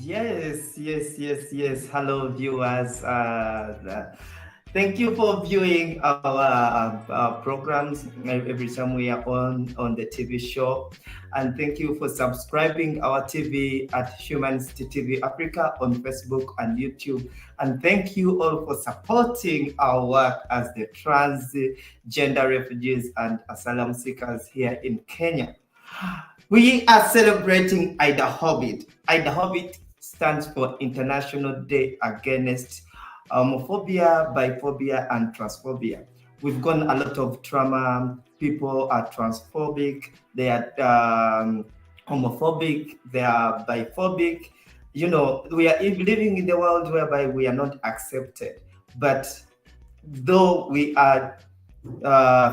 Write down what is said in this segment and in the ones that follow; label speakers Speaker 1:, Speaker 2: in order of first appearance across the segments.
Speaker 1: Yes. Hello, viewers. Thank you for viewing our programs every time we are on the TV show, and thank you for subscribing our TV at Humanity TV Africa on Facebook and YouTube, and thank you all for supporting our work as the transgender refugees and asylum seekers here in Kenya. We are celebrating Idahobit. Idahobit stands for International Day Against Homophobia, Biphobia, and Transphobia. We've gone a lot of trauma. People are transphobic, they are homophobic, they are biphobic. You know, we are living in the world whereby we are not accepted. But though we are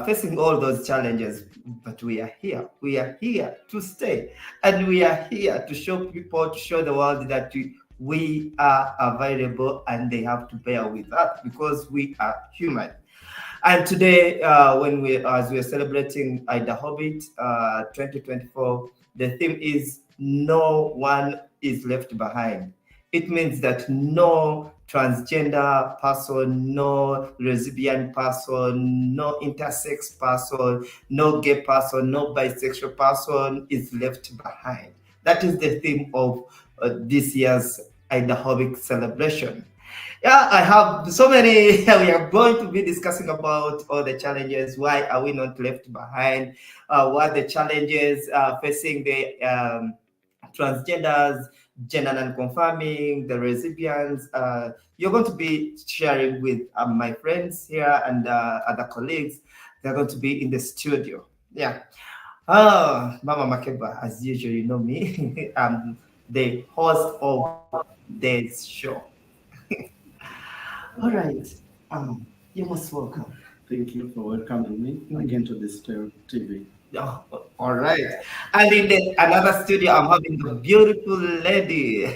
Speaker 1: facing all those challenges, but we are here. We are here to stay, and we are here to show people, to show the world that we are available, and they have to bear with us because we are human. And today, as we are celebrating Idahobit 2024, the theme is "No one is left behind." It means that no transgender person, no lesbian person, no intersex person, no gay person, no bisexual person is left behind. That is the theme of this year's Idahobit celebration. Yeah, I have so many. We are going to be discussing about all the challenges. Why are we not left behind? What are the challenges facing the transgenders, gender non-conforming, the lesbians? You're going to be sharing with my friends here and other colleagues. They're going to be in the studio. Yeah. Mama Makeba, as usual, you know me. I'm the host of this show. All right. You're most welcome.
Speaker 2: Thank you for welcoming me again to this TV.
Speaker 1: Oh, all right. And in another studio, I'm having a beautiful lady.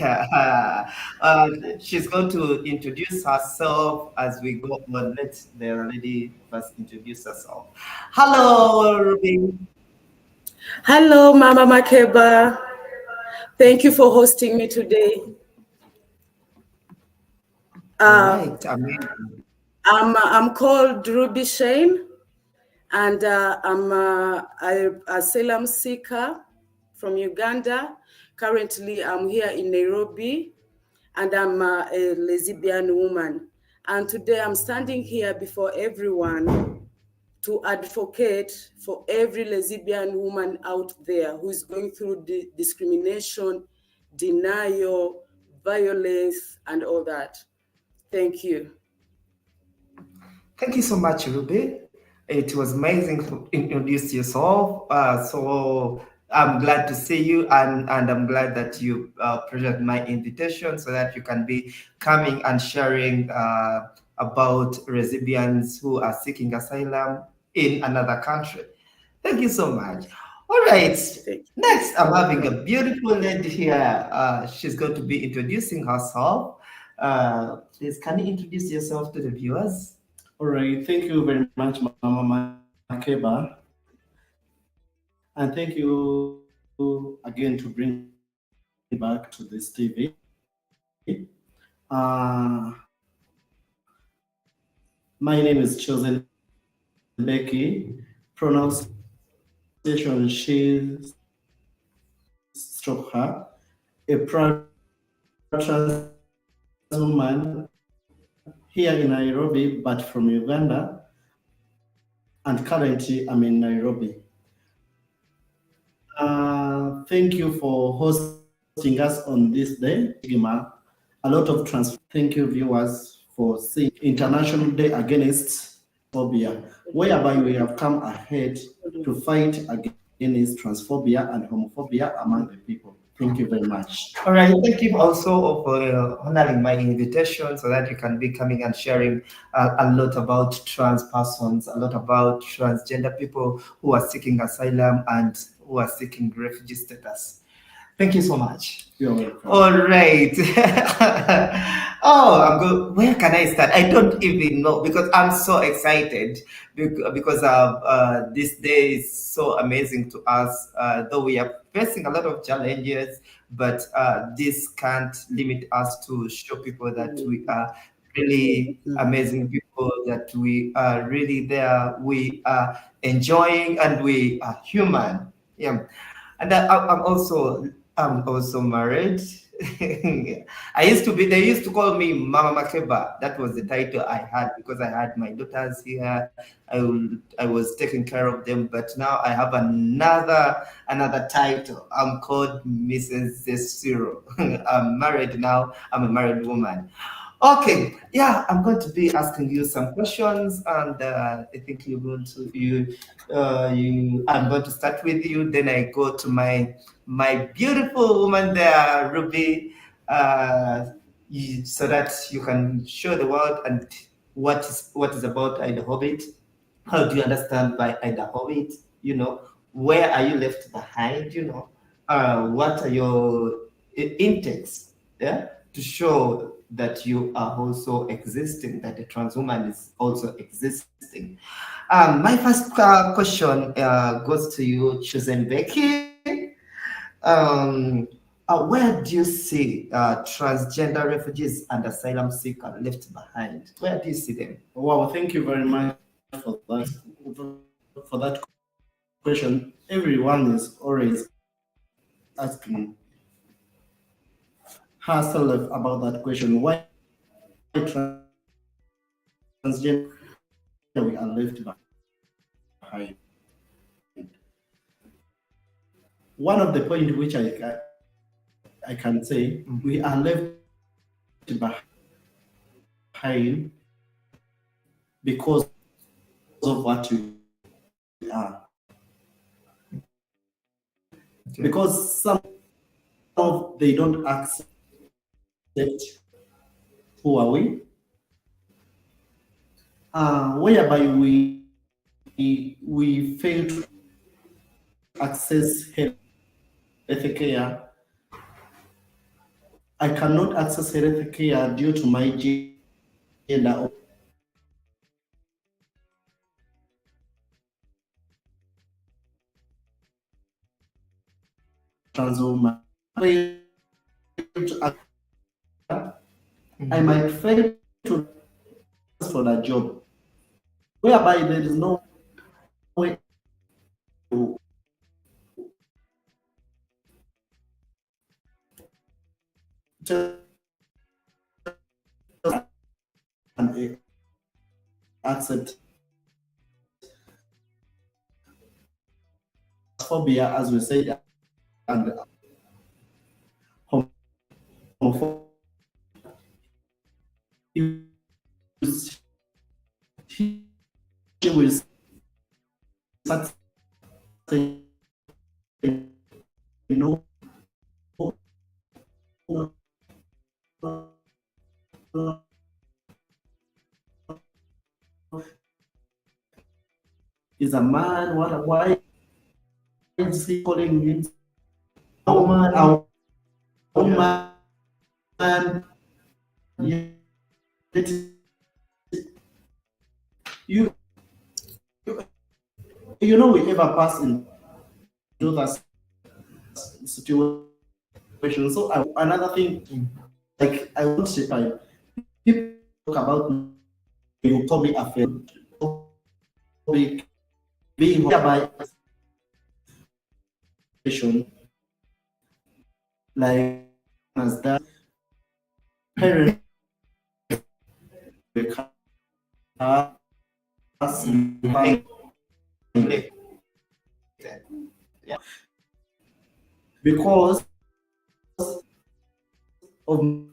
Speaker 1: She's going to introduce herself as we go on. Let the lady first introduce herself. Hello, Ruby.
Speaker 3: Hello, Mama Makeba. Thank you for hosting me today.
Speaker 1: Right, amazing.
Speaker 3: I'm called Ruby Shane, and I'm an asylum seeker from Uganda. Currently, I'm here in Nairobi, and I'm a lesbian woman. And today, I'm standing here before everyone to advocate for every lesbian woman out there who is going through discrimination, denial, violence, and all that. Thank you.
Speaker 1: Thank you so much, Ruby. It was amazing to introduce yourself. So I'm glad to see you, and I'm glad that you present my invitation so that you can be coming and sharing about lesbians who are seeking asylum in another country. Thank you so much. All right. Next, I'm having a beautiful lady here. She's going to be introducing herself. Please, can you introduce yourself to the viewers?
Speaker 2: All right, thank you very much, Mama Makeba. And thank you again to bring me back to this TV. My name is Chosen Becky, pronunciation she stroke her, a proud trans woman here in Nairobi, but from Uganda, and currently I'm in Nairobi. Thank you for hosting us on this day. A lot of thank you, viewers, for seeing International Day Against Phobia, whereby we have come ahead to fight against transphobia and homophobia among the people. Thank you very much.
Speaker 1: All right. Thank you also for honoring my invitation so that you can be coming and sharing a lot about trans persons, a lot about transgender people who are seeking asylum and who are seeking refugee status. Thank you so much.
Speaker 2: You're welcome.
Speaker 1: All right. Oh, I'm good. Where can I start? I don't even know because I'm so excited because this day is so amazing to us. Though we are facing a lot of challenges, but this can't limit us to show people that we are really amazing people, that we are really there, we are enjoying, and we are human. Yeah. And I'm also married. I used to be, they used to call me Mama Makeba. That was the title I had because I had my daughters here. I was taking care of them, but now I have another title. I'm called Mrs. Zesiro. I'm married now. I'm a married woman. Okay, yeah, I'm going to be asking you some questions, and I think you're going to you. I'm going to start with you. Then I go to my beautiful woman there, Ruby, so that you can show the world and what is about Idahobit. How do you understand by Idahobit? Where are you left behind? What are your intakes? Yeah, to show that you are also existing, that the trans woman is also existing. My first question goes to you, Chosen Becky. Um, where do you see transgender refugees and asylum seekers left behind? Where do you see them?
Speaker 2: Wow, thank you very much for that question. Everyone is always asking herself about that question. Why transgender we are left behind? One of the points which I can say we are left behind because of what we are.
Speaker 1: Okay.
Speaker 2: Because some of they don't accept who are we, whereby we fail to access health care. I cannot access health care due to my gender. Trans woman. I might fail to for that job, whereby there is no way to and accept phobia, as we said, and homophobia. She will start saying, no, is a man. Why is he calling him a woman? A woman. You you know we ever pass into that situation. So another thing, like I won't say people talk about me, you call me a friend, being by like as that parents because of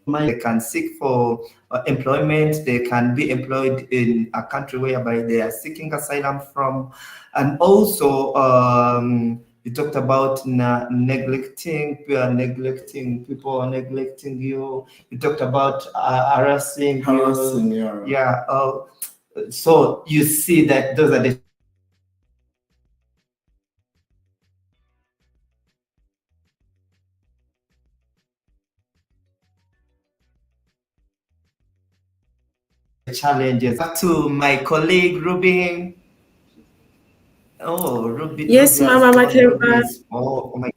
Speaker 1: They can seek for employment. They can be employed in a country whereby they are seeking asylum from, and also you talked about neglecting people, neglecting you. You talked about harassing you. Yeah. So you see that those are the challenges. Back to my colleague Ruby. Oh,
Speaker 3: Yes,
Speaker 1: Ruby has
Speaker 3: Mama
Speaker 1: gone. Ruby
Speaker 3: Makeba.
Speaker 1: is, oh my,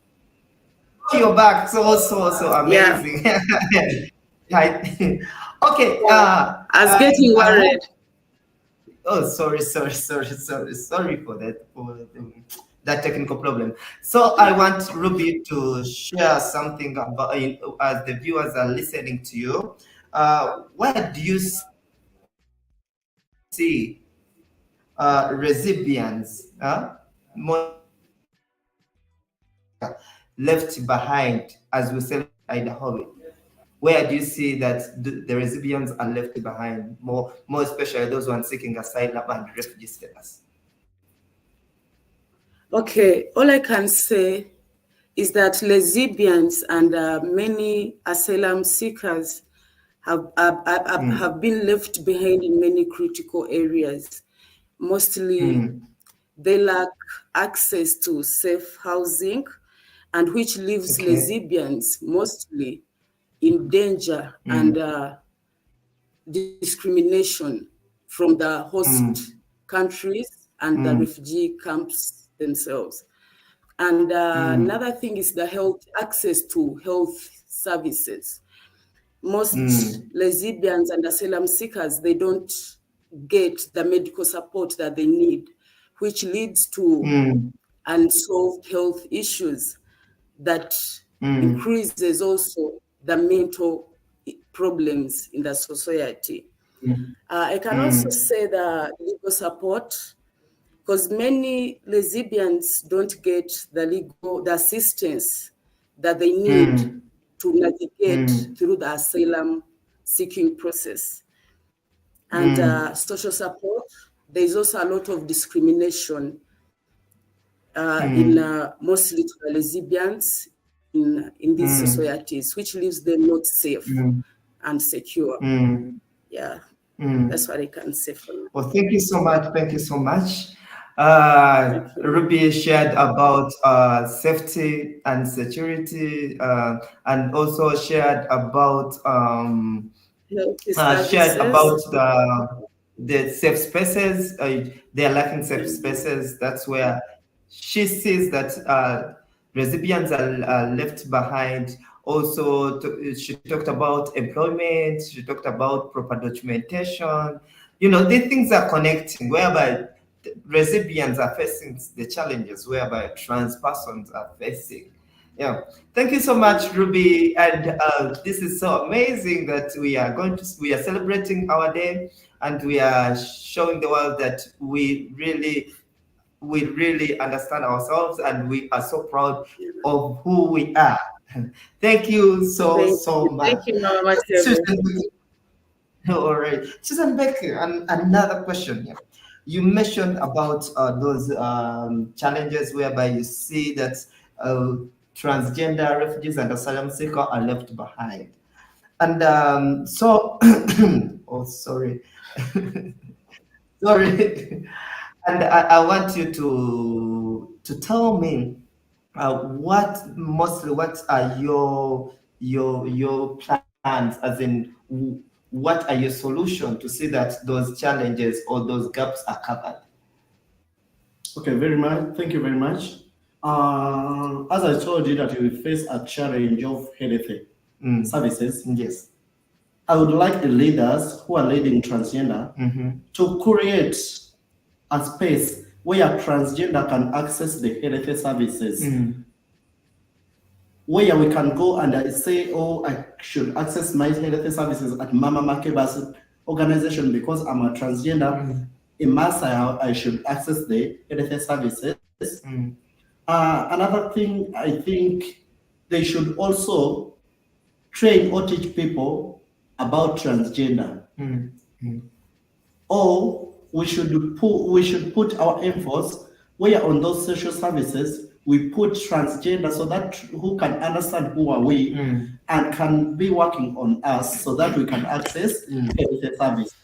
Speaker 1: you're back. So
Speaker 3: Yeah,
Speaker 1: amazing. Hi. Okay.
Speaker 3: I was getting
Speaker 1: I hope.
Speaker 3: worried.
Speaker 1: Oh, sorry for that, that technical problem. So I want Ruby to share something about, as the viewers are listening to you. Where do you see recipients, left behind as we celebrate Idahobit? Where do you see that the recipients are left behind, more especially those ones seeking asylum and refugee status?
Speaker 3: Okay, all I can say is that lesbians and many asylum seekers have been left behind in many critical areas. Mostly, they lack access to safe housing, and which leaves
Speaker 1: Okay.
Speaker 3: lesbians mostly in danger and discrimination from the host countries and the refugee camps themselves. And another thing is the health access to health services. Most lesbians and asylum seekers, they don't get the medical support that they need, which leads to unsolved health issues that increases also the mental problems in the society. I can also say the legal support, because many lesbians don't get the assistance that they need to navigate through the asylum seeking process. And social support, there is also a lot of discrimination in mostly to the lesbians in these societies, which leaves them not safe and secure. Yeah, that's what I can say for now.
Speaker 1: Well, thank you so much. Thank you so much.
Speaker 3: Thank you.
Speaker 1: Ruby shared about safety and security, and also shared about
Speaker 3: Health
Speaker 1: shared about
Speaker 3: services.
Speaker 1: the safe spaces. They are lacking safe spaces. That's where she sees that recipients are left behind. Also, she talked about employment. She talked about proper documentation. These things are connecting, whereby recipients are facing the challenges whereby trans persons are facing. Yeah, thank you so much, Ruby. And this is so amazing that we are celebrating our day, and we are showing the world that we really understand ourselves, and we are so proud of who we are. Thank you so much.
Speaker 3: Thank you, Mama Makeba.
Speaker 1: Susan, all right, Susan Becker, and another question here. You mentioned about those challenges whereby you see that uh, transgender refugees and asylum seekers are left behind. And so, oh, sorry. Sorry. And I want you to tell me what are your plans, as in what are your solutions to see that those challenges or those gaps are covered?
Speaker 2: Okay, very much. Thank you very much. As I told you that we face a challenge of health services,
Speaker 1: Yes.
Speaker 2: I would like the leaders who are leading transgender to create a space where transgender can access the health services, where we can go and say, oh, I should access my health services at Mama Makeba's organization because I'm a transgender. In Massa, I should access the health services. Another thing, I think they should also train or teach people about transgender. Or we should put our emphasis where on those social services we put transgender, so that who can understand who are we and can be working on us so that we can access health services.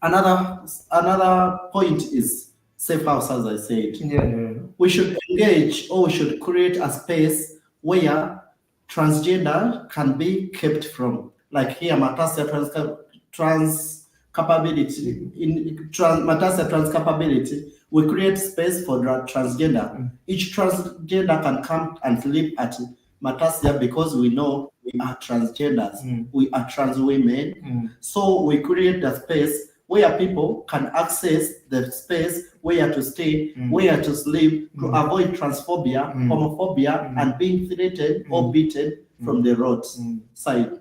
Speaker 2: Another point is safe house, as I said.
Speaker 1: Yeah.
Speaker 2: We should engage, or we should create a space where transgender can be kept from. Like here, Matasia trans capability, Matasia trans capability, we create space for transgender. Each transgender can come and live at Matasia because we know we are transgenders, we are trans women. So we create the space where people can access the space where to stay, where to sleep, to avoid transphobia, homophobia, and being threatened or beaten from the road side.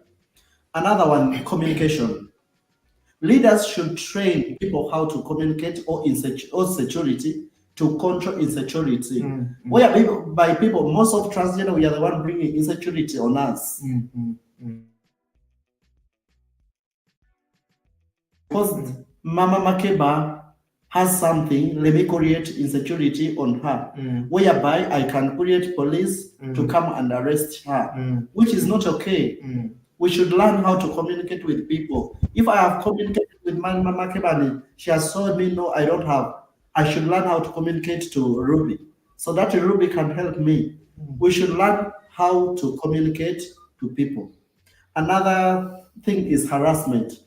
Speaker 2: Another one, communication. Leaders should train people how to communicate or security to control insecurity. Where people, by people, most of transgender, we are the one bringing insecurity on us. Because Mama Makeba has something, let me create insecurity on her, whereby I can create police to come and arrest her, which is not okay. We should learn how to communicate with people. If I have communicated with Mama Makeba and she has told me, no, I don't have, I should learn how to communicate to Ruby so that Ruby can help me. We should learn how to communicate to people. Another thing is harassment.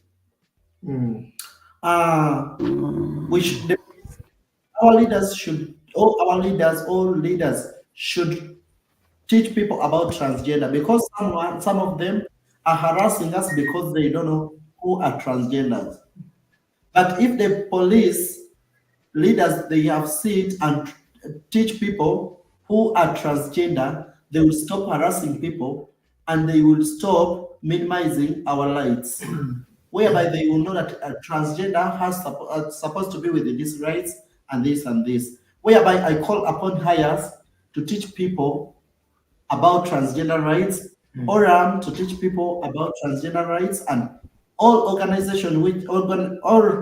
Speaker 2: All leaders should teach people about transgender, because some of them are harassing us because they don't know who are transgenders. But if the police leaders, they have sit and teach people who are transgender, they will stop harassing people and they will stop minimizing our rights. Whereby they will know that a transgender has supposed to be with these rights and this and this. Whereby I call upon hires to teach people about transgender rights, or to teach people about transgender rights, and all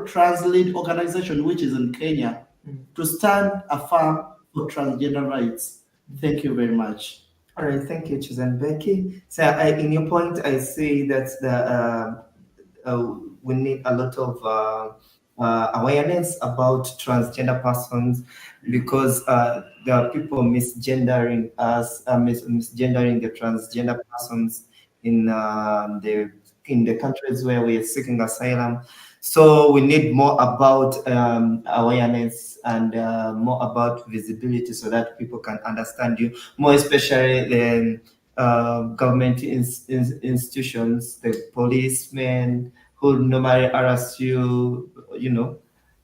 Speaker 2: trans lead organization which is in Kenya to stand firm for transgender rights. Thank you very much.
Speaker 1: All right, thank you, Chosen Becky. So, in your point, I see that we need a lot of awareness about transgender persons, because there are people misgendering us, misgendering the transgender persons in the countries where we are seeking asylum. So we need more about awareness and more about visibility, so that people can understand you more, especially the government institutions, the policemen who normally harass you,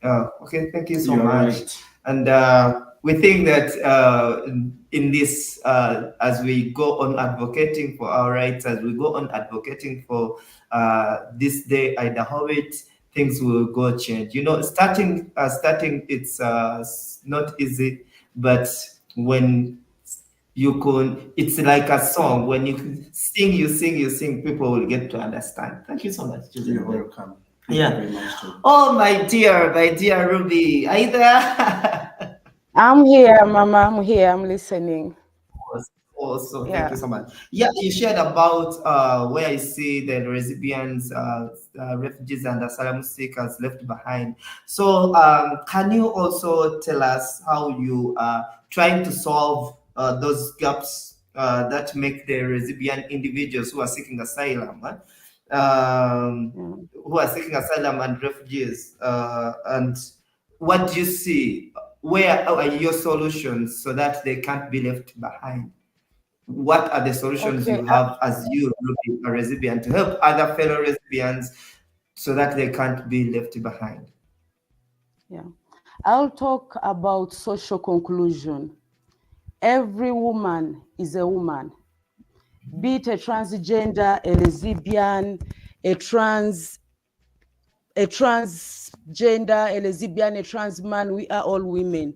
Speaker 1: okay, thank you so much.
Speaker 2: Right.
Speaker 1: And we think that in this, as we go on advocating for our rights, as we go on advocating for this day, Idahobit, things will go change. Starting it's not easy, but when it's like a song. When you sing, people will get to understand. Thank you so much.
Speaker 2: You're welcome.
Speaker 1: Yeah.
Speaker 2: Thank you very much too.
Speaker 1: Oh, my dear Ruby, are you there?
Speaker 3: I'm here, Mama. I'm here. I'm listening.
Speaker 1: Also, thank you so much. Yeah, you shared about where I see the recipients, refugees and asylum seekers left behind. So, can you also tell us how you are trying to solve those gaps that make the recipient individuals who are seeking asylum, who are seeking asylum and refugees, and what do you see? Where are your solutions so that they can't be left behind? What are the solutions you have as you, Ruby, a recipient, to help other fellow recipients so that they can't be left behind?
Speaker 3: Yeah, I'll talk about social conclusion. Every woman is a woman, be it a transgender, a lesbian, a transgender, a lesbian, a trans man. We are all women,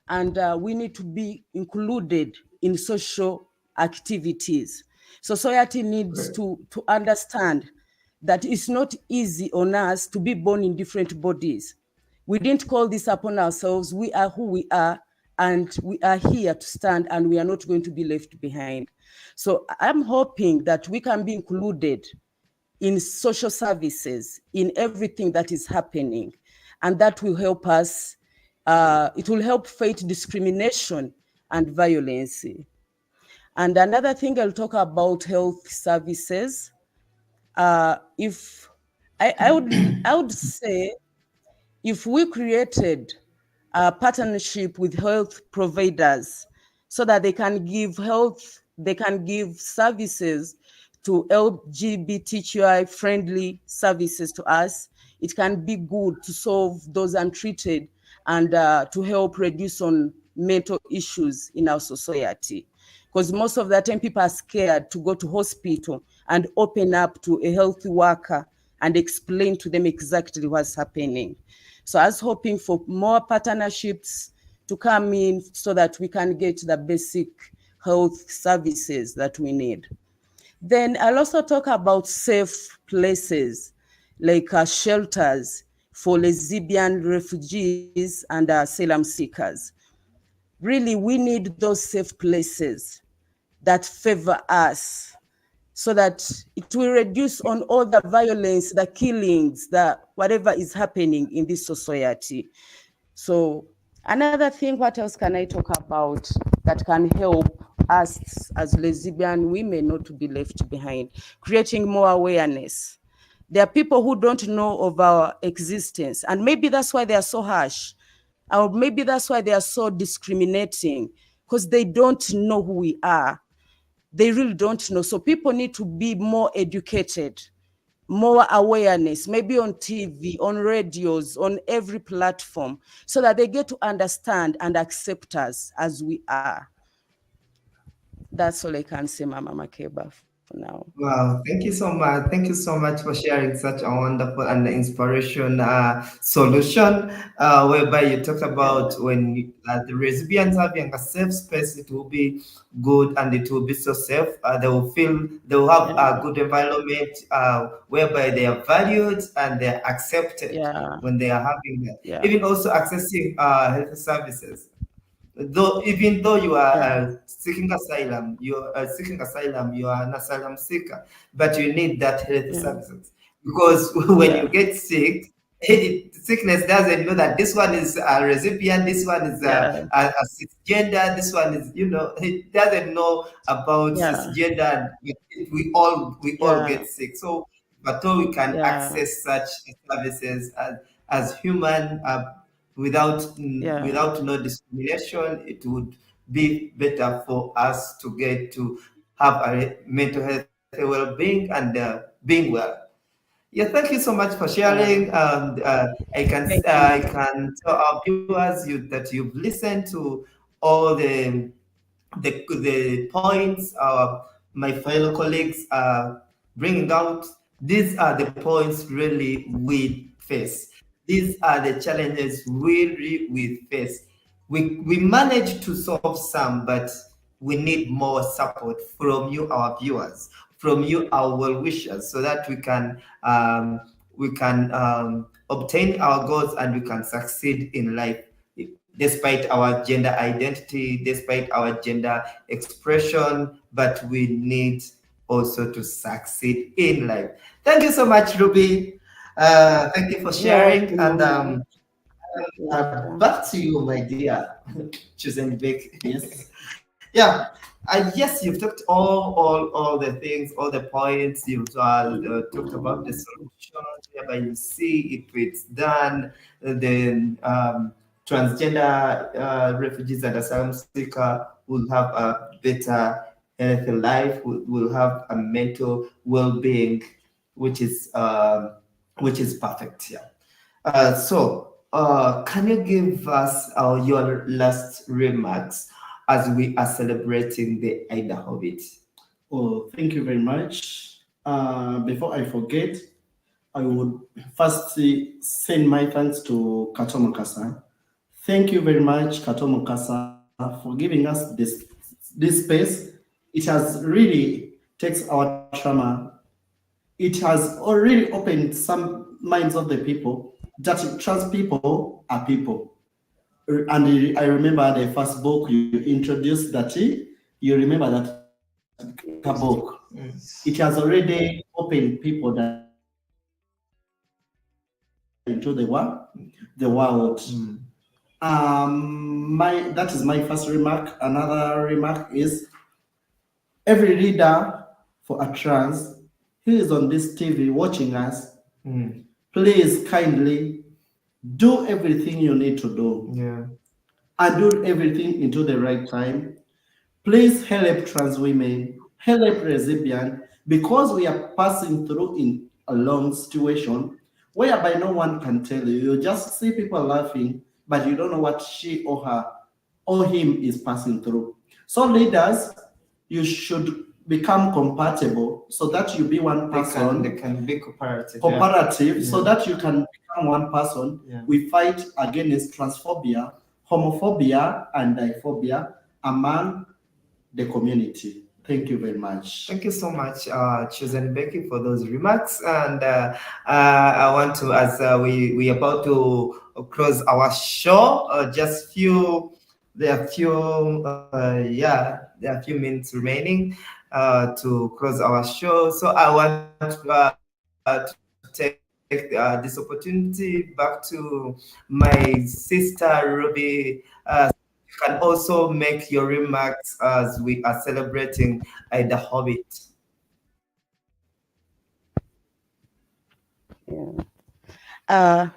Speaker 3: and we need to be included in social activities. Society needs to understand that it's not easy on us to be born in different bodies. We didn't call this upon ourselves. We are who we are, and we are here to stand, and we are not going to be left behind. So I'm hoping that we can be included in social services, in everything that is happening, and that will help us. It will help fight discrimination and violence. And another thing, I'll talk about health services. If I would say if we created a partnership with health providers so that they can give services to LGBTQI friendly services to us, it can be good to solve those untreated and to help reduce on mental issues in our society. Because most of the time people are scared to go to hospital and open up to a health worker and explain to them exactly what's happening. So I was hoping for more partnerships to come in so that we can get the basic health services that we need. Then I'll also talk about safe places like shelters for lesbian refugees and asylum seekers. Really, we need those safe places that favor us so that it will reduce on all the violence, the killings, the whatever is happening in this society. So another thing, what else can I talk about that can help us as lesbian women not to be left behind? Creating more awareness. There are people who don't know of our existence, and maybe that's why they are so harsh, or maybe that's why they are so discriminating, because they don't know who we are. They really don't know. So people need to be more educated, more awareness, maybe on TV, on radios, on every platform, so that they get to understand and accept us as we are. That's all I can say, Mama Makeba, for now.
Speaker 1: Wow, thank you so much. Thank you so much for sharing such a wonderful and inspiration solution, whereby you talked about when the recipients having a safe space, it will be good and it will be so safe. They will feel they will have a good environment whereby they are valued and they are accepted
Speaker 3: Yeah,
Speaker 1: when they are having that.
Speaker 3: yeah,
Speaker 1: Even also accessing health services. Even though you are
Speaker 3: yeah,
Speaker 1: seeking asylum, you are an asylum seeker, but you need that health
Speaker 3: yeah,
Speaker 1: services because when you
Speaker 3: yeah,
Speaker 1: get sick, sickness doesn't know that this one is a recipient, this one is
Speaker 3: yeah,
Speaker 1: a cisgender, this one is it doesn't know about
Speaker 3: yeah,
Speaker 1: cisgender. We all
Speaker 3: yeah,
Speaker 1: get sick, so but though we can
Speaker 3: yeah,
Speaker 1: access such services as human. Without
Speaker 3: yeah,
Speaker 1: without no discrimination, it would be better for us to get to have a mental health well-being and being well. Yeah, thank you so much for sharing.
Speaker 3: yeah. Thank you,
Speaker 1: I
Speaker 3: Mama.
Speaker 1: can tell our viewers that you've listened to all the points my fellow colleagues are bringing out. These are the points really we face. These are the challenges really we face. We managed to solve some, but we need more support from you, our viewers, from you, our well wishers, so that we can obtain our goals and we can succeed in life despite our gender identity, despite our gender expression, but we need also to succeed in life. Thank you so much, Ruby. Thank you for
Speaker 3: You're
Speaker 1: sharing.
Speaker 3: welcome,
Speaker 1: And
Speaker 3: Mama. Welcome.
Speaker 1: back to you, my dear. Choosing big.
Speaker 2: Yes.
Speaker 1: Yeah. Yes, you've talked all the things, all the points. You've talked about the solutions, whereby you see if it's done, then transgender refugees and asylum seeker will have a better healthy life, will have a mental well-being, which is perfect. Yeah. Can you give us your last remarks as we are celebrating the Idahobit?
Speaker 2: Oh, thank you very much. Before I forget, I would first send my thanks to Kato Mukasa. Thank you very much, Kato Mukasa, for giving us this space. It has really takes our trauma. It has already opened some minds of the people that trans people are people. And I remember the first book you introduced, that you remember that book. It has already opened people that into the world. That is my first remark. Another remark is every leader for a trans who is on this TV watching us, Please kindly do everything you need to do.
Speaker 1: Yeah.
Speaker 2: And do everything into the right time. Please help trans women, help lesbian, because we are passing through in a long situation whereby no one can tell you. You just see people laughing, but you don't know what she or her or him is passing through. So leaders, you should become compatible so that you be one person.
Speaker 1: They can be cooperative.
Speaker 2: Cooperative, so that you can become one person.
Speaker 1: Yeah.
Speaker 2: We fight against transphobia, homophobia, and diphobia among the community. Thank you very much.
Speaker 1: Thank you so much, Chosen Becky, for those remarks. And I want to, as we about to close our show, there are a few minutes remaining to close our show. So I want to take this opportunity back to my sister Ruby. You can also make your remarks as we are celebrating Idahobit.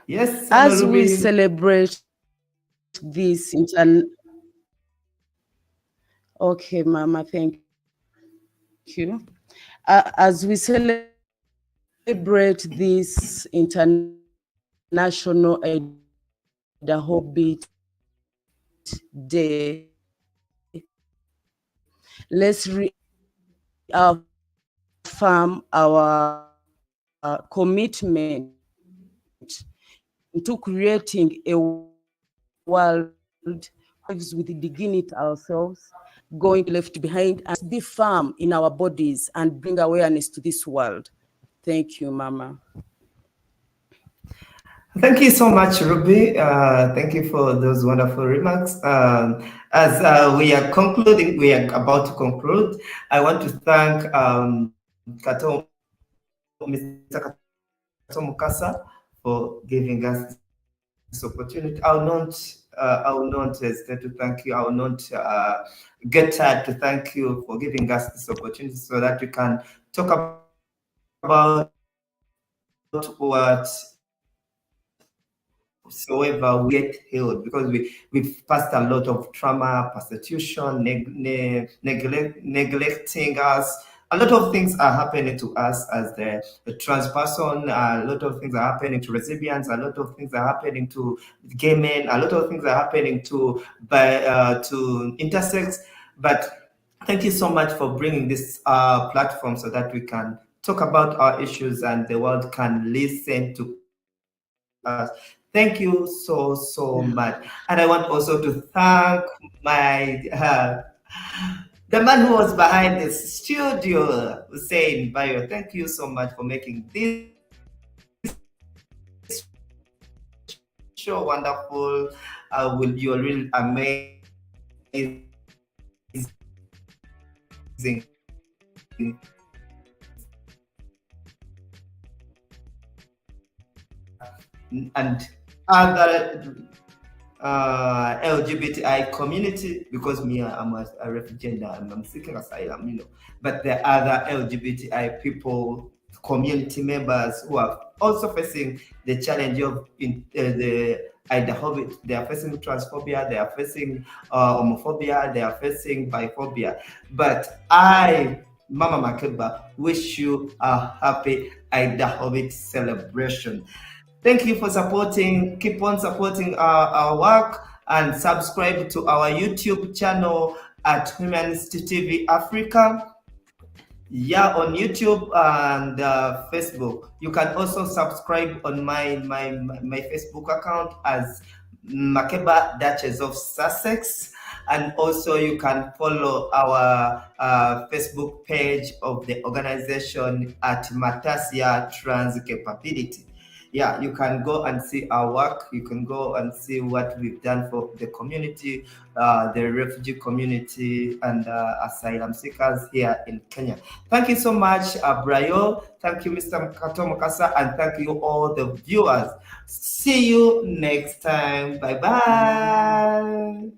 Speaker 1: Yes,
Speaker 3: As we
Speaker 1: Ruby.
Speaker 3: celebrate this okay, Mama, thank you. As we celebrate this International Idahobit Day, let's reaffirm our commitment into creating a world with dignity ourselves, going left behind, and be firm in our bodies and bring awareness to this world. Thank you, Mama.
Speaker 1: Thank you so much, Ruby. Thank you for those wonderful remarks. As we are about to conclude, I want to thank Mr. Kato Mukasa for giving us this opportunity. I will not hesitate to thank you. I will not get tired to thank you for giving us this opportunity so that we can talk about whatsoever we get healed, because we've passed a lot of trauma, persecution, neglecting us. A lot of things are happening to us as the trans person. A lot of things are happening to lesbians. A lot of things are happening to gay men. A lot of things are happening to intersex. But thank you so much for bringing this platform so that we can talk about our issues and the world can listen to us. Thank you so much. And I want also to thank my the man who was behind the studio, Hussein Bayo. Thank you so much for making this show wonderful. You're really amazing. And other LGBTI community, because me, I'm a refugee and I'm seeking asylum, but there are other LGBTI people, community members who are also facing the challenge of the Idahobit. They are facing transphobia, they are facing homophobia, they are facing biphobia. But I, Mama Makeba, wish you a happy Idahobit celebration. Thank you for supporting. Keep on supporting our work and subscribe to our YouTube channel at Humanist TV Africa. Yeah, on YouTube and Facebook. You can also subscribe on my Facebook account as Makeba Duchess of Sussex. And also you can follow our Facebook page of the organization at Matasia Trans Capability. Yeah, you can go and see our work. You can go and see what we've done for the community, the refugee community, and asylum seekers here in Kenya. Thank you so much, Brayo. Thank you, Mr. Kato Mukasa, and thank you all the viewers. See you next time. Bye-bye.